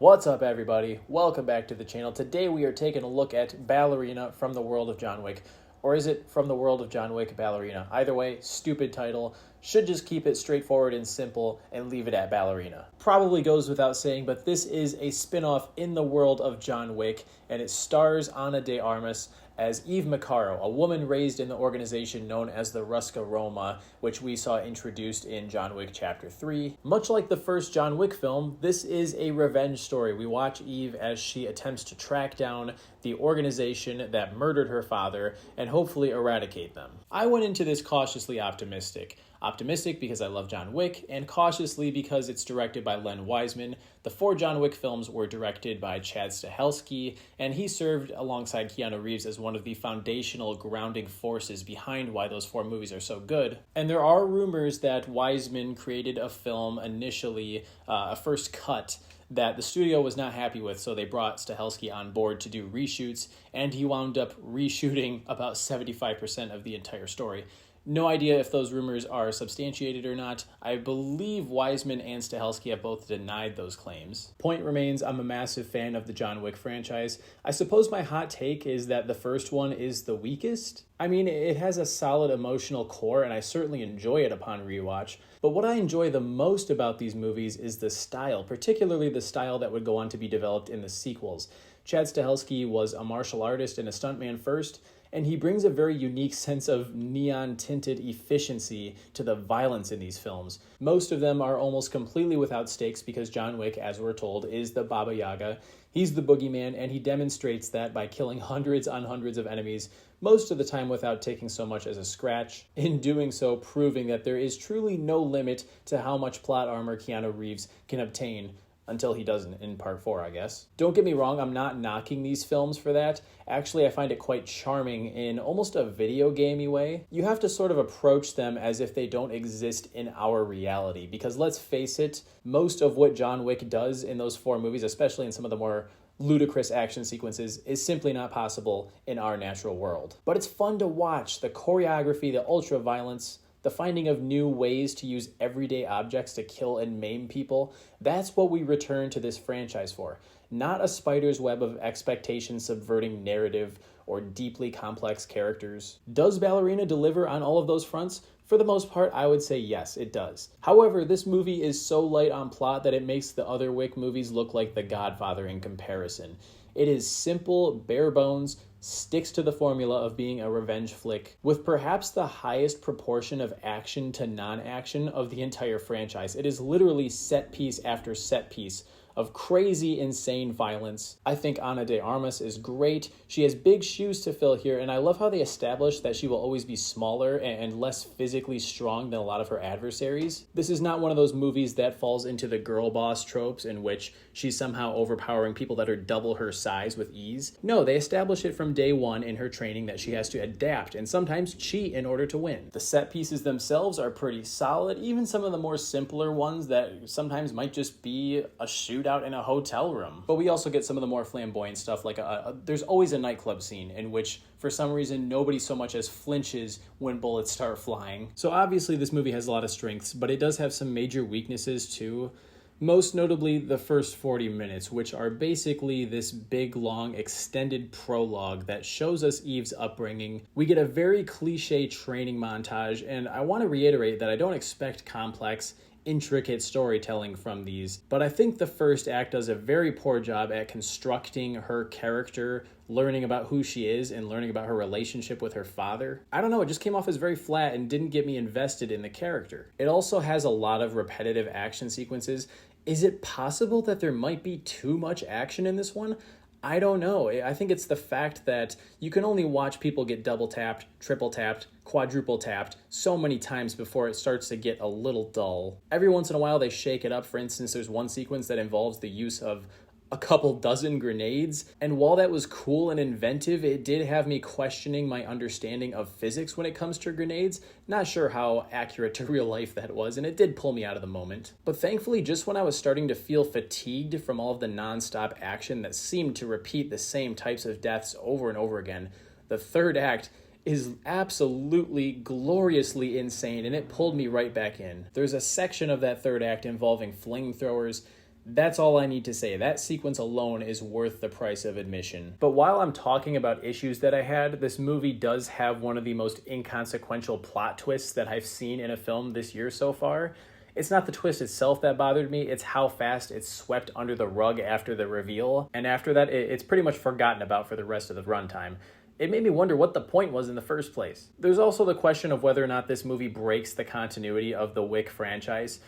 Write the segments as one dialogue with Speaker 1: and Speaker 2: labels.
Speaker 1: What's up, everybody? Welcome back to the channel. Today we are taking a look at Ballerina from the world of John Wick. Or is it from the world of John Wick, Ballerina? Either way, stupid title. Should just keep it straightforward and simple and leave it at Ballerina. Probably goes without saying, but this is a spin-off in the world of John Wick, and it stars Ana de Armas as Eve Macaro, a woman raised in the organization known as the Ruska Roma, which we saw introduced in John Wick Chapter 3. Much like the first John Wick film, this is a revenge story. We watch Eve as she attempts to track down the organization that murdered her father and hopefully eradicate them. I went into this cautiously optimistic. Optimistic because I love John Wick, and cautiously because it's directed by Len Wiseman. The 4 John Wick films were directed by Chad Stahelski, and he served alongside Keanu Reeves as one of the foundational grounding forces behind why those 4 movies are so good. And there are rumors that Wiseman created a film initially, a first cut, that the studio was not happy with, so they brought Stahelski on board to do reshoots, and he wound up reshooting about 75% of the entire story. No idea if those rumors are substantiated or not. I believe Wiseman and Stahelski have both denied those claims. Point remains, I'm a massive fan of the John Wick franchise. I suppose my hot take is that the first one is the weakest. I mean, it has a solid emotional core, and I certainly enjoy it upon rewatch. But what I enjoy the most about these movies is the style, particularly the style that would go on to be developed in the sequels. Chad Stahelski was a martial artist and a stuntman first, and he brings a very unique sense of neon-tinted efficiency to the violence in these films. Most of them are almost completely without stakes because John Wick, as we're told, is the Baba Yaga. He's the boogeyman, and he demonstrates that by killing hundreds on hundreds of enemies, most of the time without taking so much as a scratch. In doing so, proving that there is truly no limit to how much plot armor Keanu Reeves can obtain, until he doesn't in part 4, I guess. Don't get me wrong, I'm not knocking these films for that. Actually, I find it quite charming in almost a video gamey way. You have to sort of approach them as if they don't exist in our reality, because let's face it, most of what John Wick does in those 4 movies, especially in some of the more ludicrous action sequences, is simply not possible in our natural world. But it's fun to watch. The choreography, the ultra-violence, the finding of new ways to use everyday objects to kill and maim people, that's what we return to this franchise for. Not a spider's web of expectation subverting narrative or deeply complex characters. Does Ballerina deliver on all of those fronts? For the most part, I would say yes, it does. However, this movie is so light on plot that it makes the other Wick movies look like The Godfather in comparison. It is simple, bare bones, sticks to the formula of being a revenge flick, with perhaps the highest proportion of action to non-action of the entire franchise. It is literally set piece after set piece of crazy, insane violence. I think Ana de Armas is great. She has big shoes to fill here, and I love how they establish that she will always be smaller and less physically strong than a lot of her adversaries. This is not one of those movies that falls into the girl boss tropes in which she's somehow overpowering people that are double her size with ease. No, they establish it from day one in her training that she has to adapt and sometimes cheat in order to win. The set pieces themselves are pretty solid, even some of the more simpler ones that sometimes might just be a shootout in a hotel room. But we also get some of the more flamboyant stuff, like there's always a nightclub scene in which for some reason nobody so much as flinches when bullets start flying. So obviously this movie has a lot of strengths, but it does have some major weaknesses too. Most notably the first 40 minutes, which are basically this big, long, extended prologue that shows us Eve's upbringing. We get a very cliche training montage, and I want to reiterate that I don't expect complex, intricate storytelling from these, but I think the first act does a very poor job at constructing her character, learning about who she is, and learning about her relationship with her father. I don't know, it just came off as very flat and didn't get me invested in the character. It also has a lot of repetitive action sequences. Is it possible that there might be too much action in this one? I don't know. I think it's the fact that you can only watch people get double tapped, triple tapped, quadruple tapped so many times before it starts to get a little dull. Every once in a while they shake it up. For instance, there's one sequence that involves the use of a couple dozen grenades, and while that was cool and inventive, it did have me questioning my understanding of physics when it comes to grenades. Not sure how accurate to real life that was, and it did pull me out of the moment. But thankfully, just when I was starting to feel fatigued from all of the non-stop action that seemed to repeat the same types of deaths over and over again, the third act is absolutely gloriously insane, and it pulled me right back in. There's a section of that third act involving flamethrowers, That's all I need to say. That sequence alone is worth the price of admission. But while I'm talking about issues that I had, this movie does have one of the most inconsequential plot twists that I've seen in a film this year so far. It's not the twist itself that bothered me, it's how fast it's swept under the rug after the reveal, and after that, it's pretty much forgotten about for the rest of the runtime. It made me wonder what the point was in the first place. There's also the question of whether or not this movie breaks the continuity of the Wick franchise.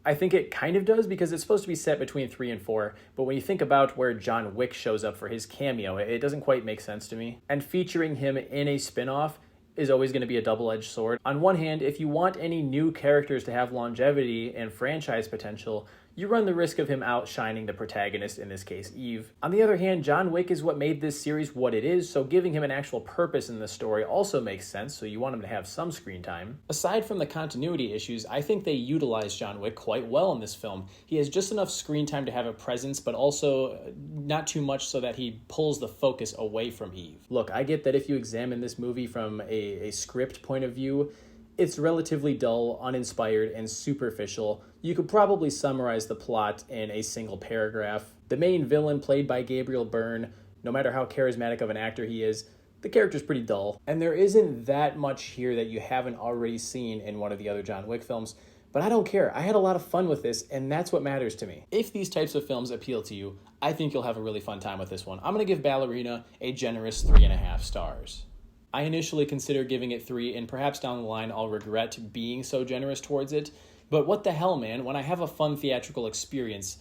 Speaker 1: I think it kind of does because it's supposed to be set between 3 and 4, but when you think about where John Wick shows up for his cameo, it doesn't quite make sense to me. And featuring him in a spin-off is always going to be a double-edged sword. On one hand, if you want any new characters to have longevity and franchise potential, you run the risk of him outshining the protagonist, in this case, Eve. On the other hand, John Wick is what made this series what it is, so giving him an actual purpose in the story also makes sense, so you want him to have some screen time. Aside from the continuity issues, I think they utilize John Wick quite well in this film. He has just enough screen time to have a presence, but also not too much so that he pulls the focus away from Eve. Look, I get that if you examine this movie from a script point of view, it's relatively dull, uninspired, and superficial. You could probably summarize the plot in a single paragraph. The main villain, played by Gabriel Byrne, no matter how charismatic of an actor he is, the character's pretty dull. And there isn't that much here that you haven't already seen in one of the other John Wick films, but I don't care. I had a lot of fun with this, and that's what matters to me. If these types of films appeal to you, I think you'll have a really fun time with this one. I'm going to give Ballerina a generous 3.5 stars. I initially considered giving it 3, and perhaps down the line I'll regret being so generous towards it. But what the hell, man? When I have a fun theatrical experience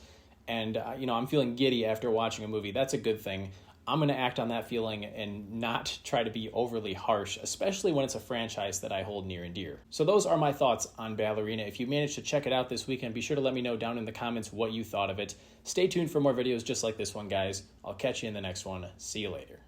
Speaker 1: and, I'm feeling giddy after watching a movie, that's a good thing. I'm going to act on that feeling and not try to be overly harsh, especially when it's a franchise that I hold near and dear. So those are my thoughts on Ballerina. If you managed to check it out this weekend, be sure to let me know down in the comments what you thought of it. Stay tuned for more videos just like this one, guys. I'll catch you in the next one. See you later.